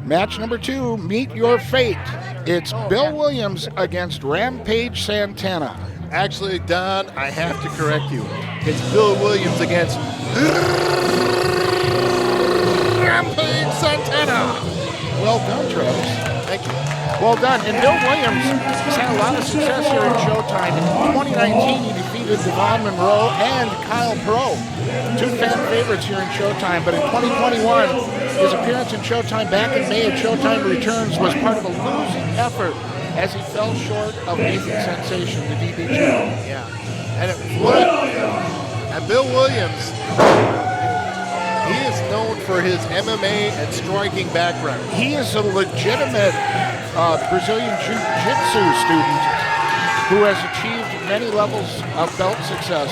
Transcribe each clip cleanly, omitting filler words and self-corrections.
Match number 2, meet your fate. It's Bill Williams against Rampage Santana. Actually, Don, I have to correct you. It's Bill Williams against Rampage Santana. Well done, Travis. Thank you. Well done. And Bill Williams has had a lot of success here in Showtime. In 2019, he defeated Devon, Monroe, and Kyle Pro, 2 fan favorites here in Showtime. But in 2021, his appearance in Showtime back in May at Showtime Returns was part of a losing effort as he fell short of Nathan Sensation, the DBG. Yeah. And Bill Williams, he is known for his MMA and striking background. He is a legitimate Brazilian Jiu-Jitsu student who has achieved many levels of belt success.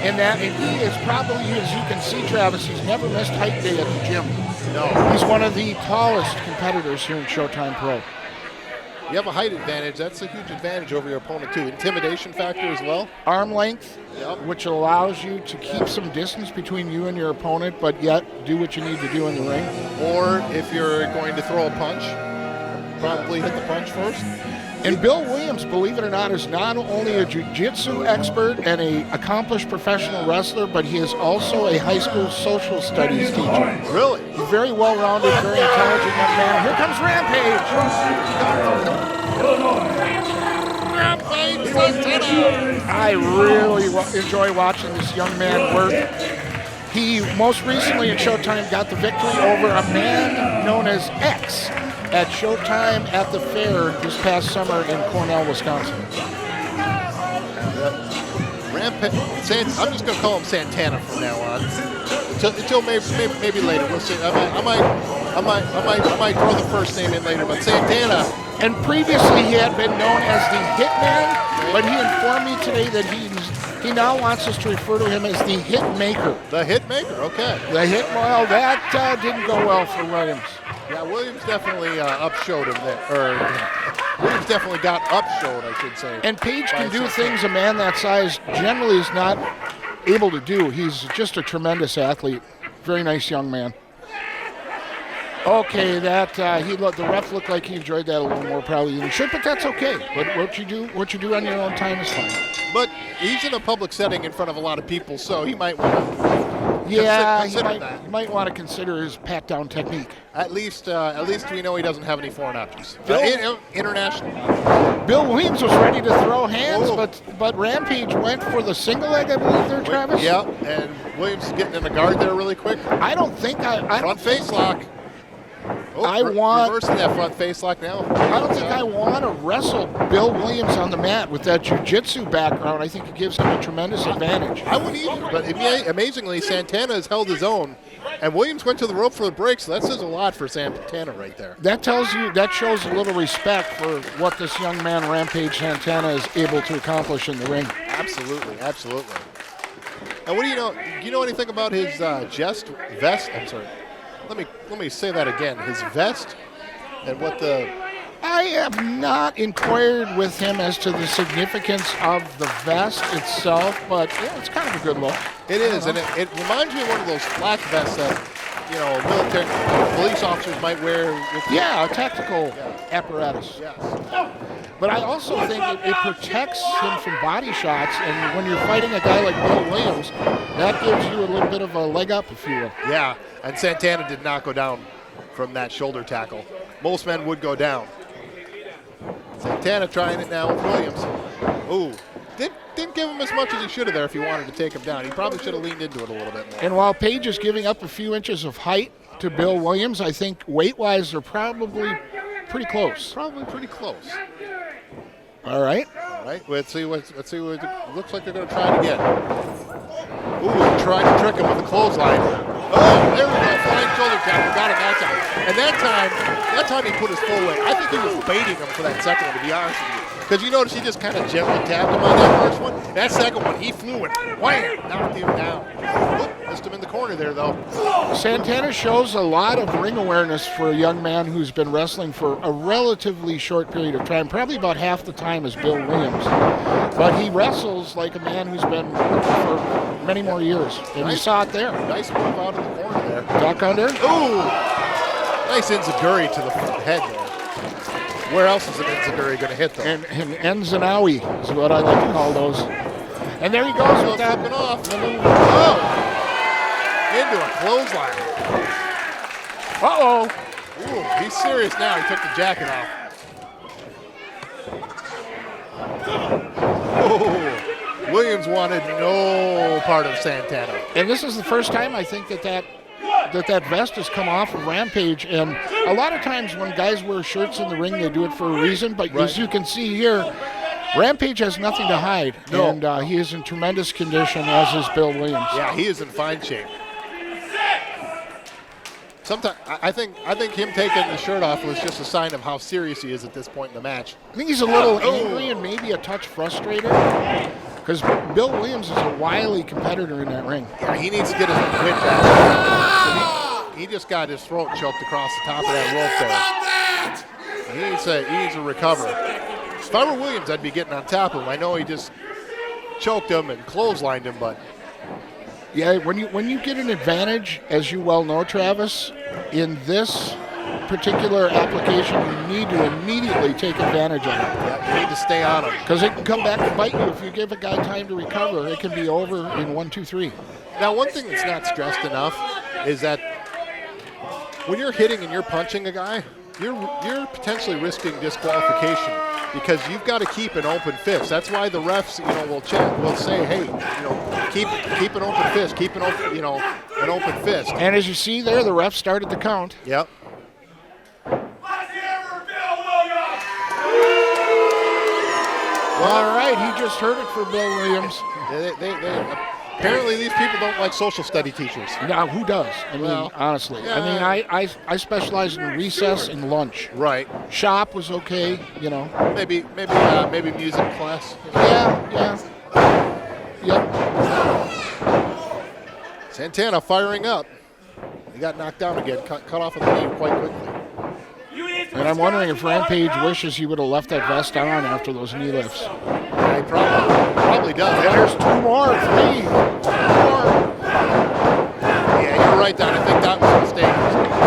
And he is probably, as you can see, Travis, he's never missed height day at the gym. No. He's one of the tallest competitors here in Showtime Pro. You have a height advantage. That's a huge advantage over your opponent, too. Intimidation factor as well. Arm length, yep, which allows you to keep some distance between you and your opponent, but yet do what you need to do in the ring. Or if you're going to throw a punch, probably hit the punch first. And Bill Williams, believe it or not, is not only a jiu-jitsu expert and an accomplished professional wrestler, but he is also a high school social studies teacher. Really? He's a very well-rounded, very intelligent young man. Here comes Rampage. Rampage Santana. I really enjoy watching this young man work. He most recently in Showtime got the victory over a man known as X at Showtime at the Fair this past summer in Cornell, Wisconsin. Rampage, I'm just going to call him Santana from now on. Until maybe later. We'll see. I might throw the first name in later, but Santana. And previously he had been known as the Hitman, but he informed me today that he now wants us to refer to him as the Hitmaker. The Hitmaker, okay. The well, that didn't go well for Williams. Yeah, Williams definitely upshowed him there. Williams definitely got upshowed, I should say. And Page can do things a man that size generally is not able to do. He's just a tremendous athlete. Very nice young man. Okay, the ref looked like he enjoyed that a little more probably than he should, but that's okay. But what you do on your own time is fine. But he's in a public setting in front of a lot of people, so he might want to consider that. He might want to consider his pat-down technique. At least we know he doesn't have any foreign objects. International. Bill Williams was ready to throw hands, but Rampage went for the single leg, I believe there, Travis? Yeah, and Williams is getting in the guard there really quick. Front face lock. Reversing that front face lock now. I don't think I want to wrestle Bill Williams on the mat with that jiu-jitsu background. I think it gives him a tremendous advantage. I wouldn't either, but amazingly, Santana has held his own, and Williams went to the rope for the break, so that says a lot for Santana right there. That shows a little respect for what this young man, Rampage Santana, is able to accomplish in the ring. Absolutely, absolutely. And what do you know? Do you know anything about his vest? I'm sorry. Let me say that again. His vest and what the... I have not inquired with him as to the significance of the vest itself, but yeah, it's kind of a good look. It is, and it reminds me of one of those flak vests that, military police officers might wear. A tactical apparatus. Yes. But I also think it protects him from body shots, and when you're fighting a guy like Bill Williams, that gives you a little bit of a leg up, if you will. Yeah, and Santana did not go down from that shoulder tackle. Most men would go down. Santana trying it now with Williams. Ooh, didn't give him as much as he should have there if he wanted to take him down. He probably should have leaned into it a little bit more. And while Page is giving up a few inches of height to Bill Williams, I think weight-wise they're probably pretty close. Probably pretty close. All right. Let's see what it looks like they're going to try it again. Ooh, trying to trick him with the clothesline. Oh, there we go. Flying shoulder tackle. Got him that time. And that time he put his full weight. I think he was baiting him for that second one, to be honest with you. Because you notice he just kind of gently tapped him on that first one. That second one, he flew and wham, knocked him down. Oop, missed him in the corner there, though. Santana shows a lot of ring awareness for a young man who's been wrestling for a relatively short period of time, probably about half the time as Bill Williams. But he wrestles like a man who's been working for many more years, and you saw it there. Nice move out of the corner there. Duck under. Ooh! Nice enziguri to the head there. Where else is an enziguri going to hit, though? And Enzanawi is what I like to call those. And there he goes with that. Off. Oh! Into a clothesline. Uh-oh. Ooh, he's serious now. He took the jacket off. Oh, Williams wanted no part of Santana. And this is the first time I think that vest has come off of Rampage. And a lot of times when guys wear shirts in the ring, they do it for a reason. But as you can see here, Rampage has nothing to hide. No. And he is in tremendous condition, as is Bill Williams. Yeah, he is in fine shape. Sometimes I think him taking the shirt off was just a sign of how serious he is at this point in the match. I think he's a little angry and maybe a touch frustrated, because Bill Williams is a wily competitor in that ring. Yeah, he needs to get his wit back. So he just got his throat choked across the top of that rope there. He needs to recover. If I were Williams, I'd be getting on top of him. I know he just choked him and clotheslined him, but yeah, when you get an advantage, as you well know, Travis, in this particular application, you need to immediately take advantage of it. Yeah, you need to stay on him. Because it can come back and bite you if you give a guy time to recover. It can be over in 1, 2, 3. Now, one thing that's not stressed enough is that when you're hitting and you're punching a guy, you're potentially risking disqualification, because you've got to keep an open fist. That's why the refs, will say, hey, keep an open fist, keep an open fist. And as you see there, the ref started the count. Yep. All right, he just heard it for Bill Williams. Apparently these people don't like social study teachers. Now, who does? I mean, honestly. Yeah. I mean, I specialize in recess and lunch. Right. Shop was okay, Maybe music class. Yeah. Yep. Santana firing up. He got knocked down again, cut off at the knee quite quickly. And I'm wondering if Rampage wishes he would have left that vest on after those knee lifts. Yeah, he probably does. And there's 2 more, 3 more. Yeah, you're right, Don. I think that was a mistake.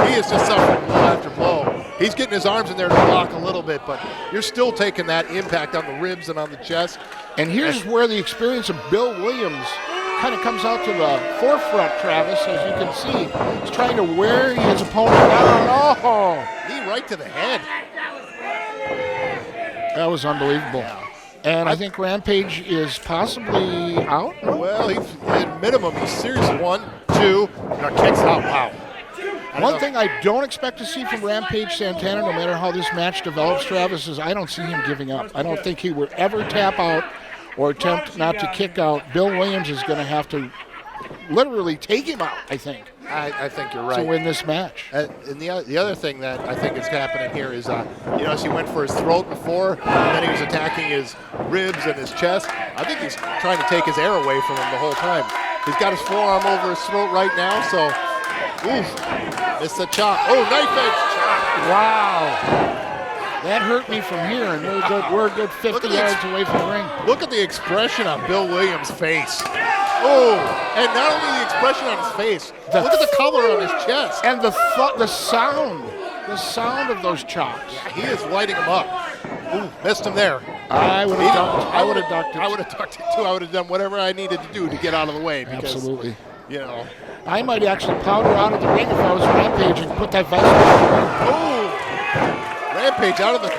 He is just suffering blow after blow. He's getting his arms in there to block a little bit, but you're still taking that impact on the ribs and on the chest. And here's where the experience of Bill Williams kind of comes out to the forefront, Travis. As you can see, he's trying to wear his opponent down. Oh! Knee right to the head. That was unbelievable. Yeah. And I think Rampage is possibly out. Well, at minimum, he's serious. 1, 2, kicks out. Wow. One thing I don't expect to see from Rampage Santana, no matter how this match develops, Travis, is I don't see him giving up. I don't think he would ever tap out or attempt not to kick out. Bill Williams is going to have to literally take him out, I think. I think you're right. To win this match. And the other thing that I think is happening here is, as he went for his throat before, and then he was attacking his ribs and his chest, I think he's trying to take his air away from him the whole time. He's got his forearm over his throat right now, so, it's a chop. Oh, knife edge chop. Wow. That hurt me from here, and we're a good 50 yards away from the ring. Look at the expression on Bill Williams' face. Oh, and not only the expression on his face, look at the color on his chest. And the sound of those chops. Yeah, he is lighting him up. Ooh, missed him there. I would have ducked it. I would have ducked it too. I would have done whatever I needed to do to get out of the way. Because, absolutely. I I might actually powder out of the ring if I was Rampage and put that vest on. Oh, Rampage out of the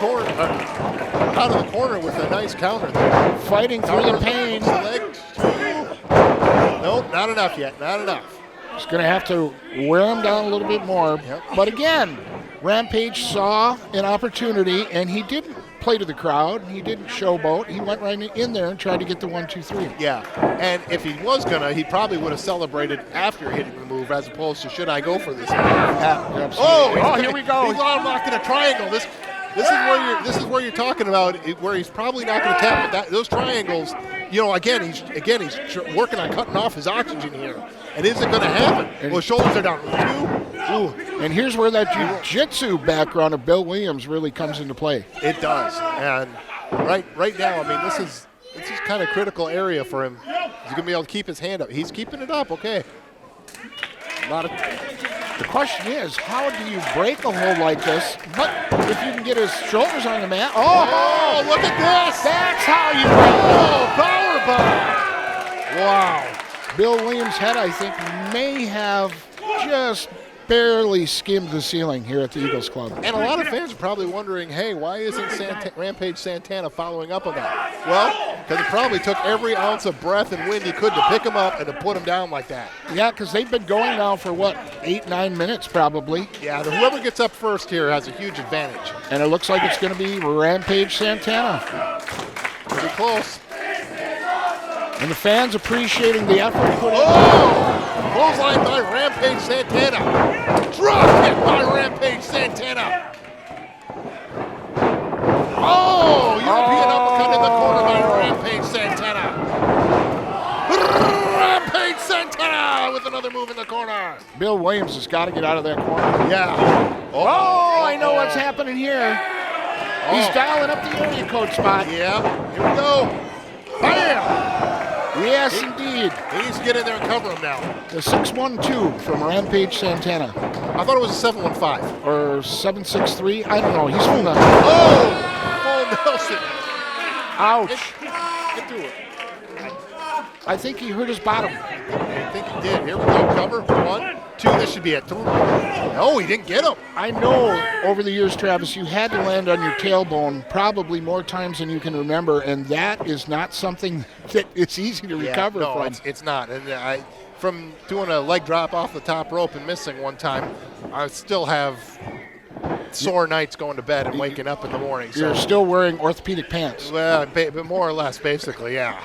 corner with a nice counter there. Fighting through the pain. Nope, not enough yet. Not enough. He's going to have to wear him down a little bit more. Yep. But again, Rampage saw an opportunity, and he didn't play to the crowd. He didn't showboat. He went right in there and tried to get the 1, 2, 3. Yeah, and if he was gonna, he probably would have celebrated after hitting the move, as opposed to should I go for this? Absolutely. Here we go. He's locking a triangle. This is where you're talking about where he's probably not going to tap. But those triangles, again he's working on cutting off his oxygen here. And is it going to happen? Well, his shoulders are down. 2. Ooh. And here's where that jiu-jitsu background of Bill Williams really comes into play. It does. And right now, I mean, this is kind of critical area for him. He's going to be able to keep his hand up. He's keeping it up. Okay. The question is, how do you break a hold like this? But if you can get his shoulders on the mat. Oh, look at this. That's how you break. Powerbomb. Wow. Bill Williams' head, I think, may have just barely skimmed the ceiling here at the Eagles Club. And a lot of fans are probably wondering, hey, why isn't Rampage Santana following up on that? Well, because he probably took every ounce of breath and wind he could to pick him up and to put him down like that. Yeah, because they've been going now for, 8-9 minutes probably. Yeah, whoever gets up first here has a huge advantage. And it looks like it's going to be Rampage Santana. Pretty close. And the fans appreciating the effort put in. Oh! Clothesline by Rampage Santana. Drop kick by Rampage Santana. Oh! European uppercut in the corner by Rampage Santana. Rampage Santana with another move in the corner. Bill Williams has got to get out of that corner. Yeah. Oh, I know what's happening here. He's dialing up the area code spot. Yeah. Here we go. Bam! Yes, indeed. He needs to get in there and cover him now. The 6-1-2 from Rampage Santana. I thought it was a 7-1-5. Or 7-6-3. I don't know. He's from the... Oh! Nelson. Ouch. Get through it. I think he hurt his bottom. I think he did. Here we go. Cover. 1, 2. This should be a 3. No, he didn't get him. I know over the years, Travis, you had to land on your tailbone probably more times than you can remember, and that is not something that it's easy to recover from. from. It's not. And from doing a leg drop off the top rope and missing one time, I still have sore nights going to bed and waking up in the morning. So. You're still wearing orthopedic pants. Well, but more or less, basically, yeah.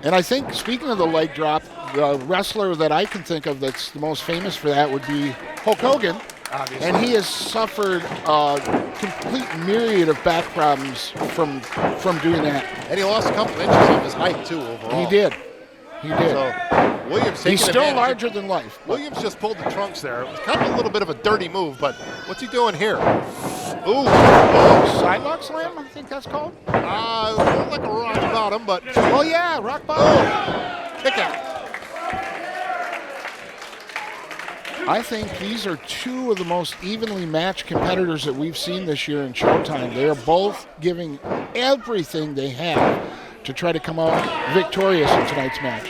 And I think, speaking of the leg drop, the wrestler that I can think of that's the most famous for that would be Hulk Hogan. Obviously. And he has suffered a complete myriad of back problems from doing that. And he lost a couple inches of his height, too, overall. He did. So, Williams he's still larger than life. Williams just pulled the trunks there. It was kind of a little bit of a dirty move, but what's he doing here? Ooh. Sidewalk slam, I think that's called? It looked like a rock bottom, but... Oh, yeah, rock bottom. Kick out. I think these are two of the most evenly matched competitors that we've seen this year in Showtime. They are both giving everything they have to try to come out victorious in tonight's match.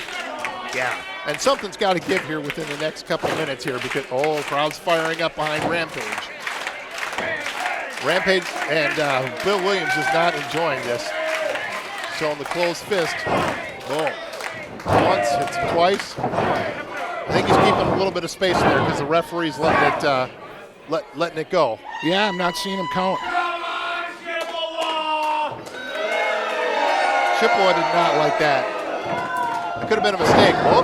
Yeah, and something's got to give here within the next couple of minutes here because, crowd's firing up behind Rampage. Rampage and Bill Williams is not enjoying this. Showing the closed fist. Boom. Once, hits him twice. I think he's keeping a little bit of space there because the referee's letting it go. Yeah, I'm not seeing him count. Chippewa did not like that. It could have been a mistake. Oh,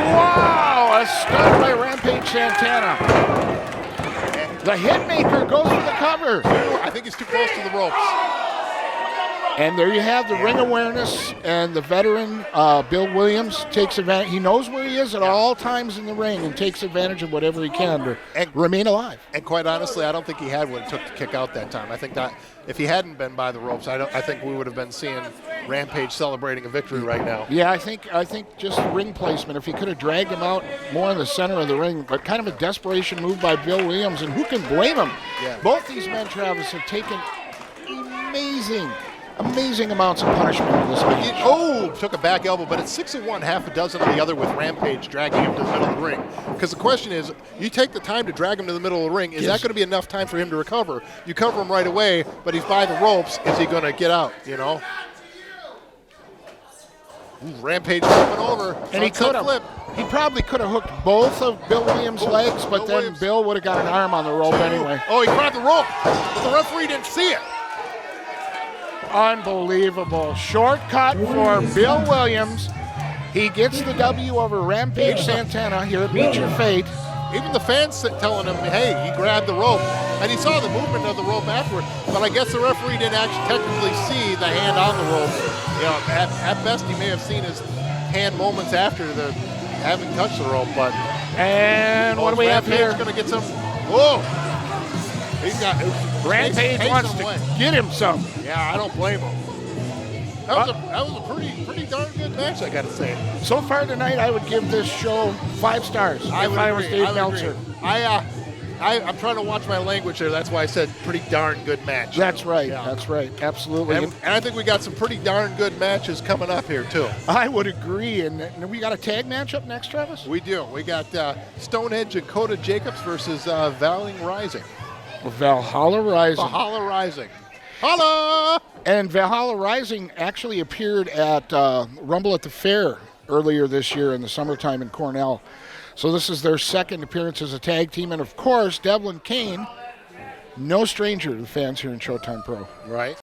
wow! A stun by Rampage Santana. The hitmaker goes for the cover. I think he's too close to the ropes. And there you have the ring awareness, and the veteran Bill Williams takes advantage. He knows where he is at all times in the ring and takes advantage of whatever he can to remain alive. And quite honestly, I don't think he had what it took to kick out that time. I think that if he hadn't been by the ropes, I think we would have been seeing Rampage celebrating a victory right now. Yeah, I think just the ring placement. If he could have dragged him out more in the center of the ring, but kind of a desperation move by Bill Williams, and who can blame him? Yeah. Both these men, Travis, have taken amazing amounts of punishment in this match. Took a back elbow, but it's 6 of one, half a dozen of the other with Rampage dragging him to the middle of the ring. Because the question is, you take the time to drag him to the middle of the ring, is that going to be enough time for him to recover? You cover him right away, but he's by the ropes. Is he going to get out, Ooh, Rampage flipping over. And he could have. He probably could have hooked both of Bill Williams' legs, but then Bill would have got an arm on the rope anyway. Oh, he grabbed the rope, but the referee didn't see it. Unbelievable. Shortcut for Bill Williams. He gets the W over Rampage Santana here at Meet Your Fate. Even the fans telling him, hey, he grabbed the rope. And he saw the movement of the rope afterward. But I guess the referee didn't actually technically see the hand on the rope. At best, he may have seen his hand moments after the having touched the rope. But what do we have here? Going to get some. Whoa! He's got Rampage wants to get him some. Yeah, I don't blame him. That was a pretty darn good match, I got to say. So far tonight, I would give this show 5 stars if I was Dave Meltzer. I'm trying to watch my language there. That's why I said pretty darn good match. That's right. Yeah. That's right. Absolutely. And I think we got some pretty darn good matches coming up here, too. I would agree. And we got a tag match up next, Travis? We do. We got Stonehenge and Coda Jacobs versus Valhallah Rising. Valhalla Rising. Valhalla Rising. Holla! And Valhalla Rising actually appeared at Rumble at the Fair earlier this year in the summertime in Cornell. So this is their second appearance as a tag team. And, of course, Devlin Kane, no stranger to the fans here in Showtime Pro. Right.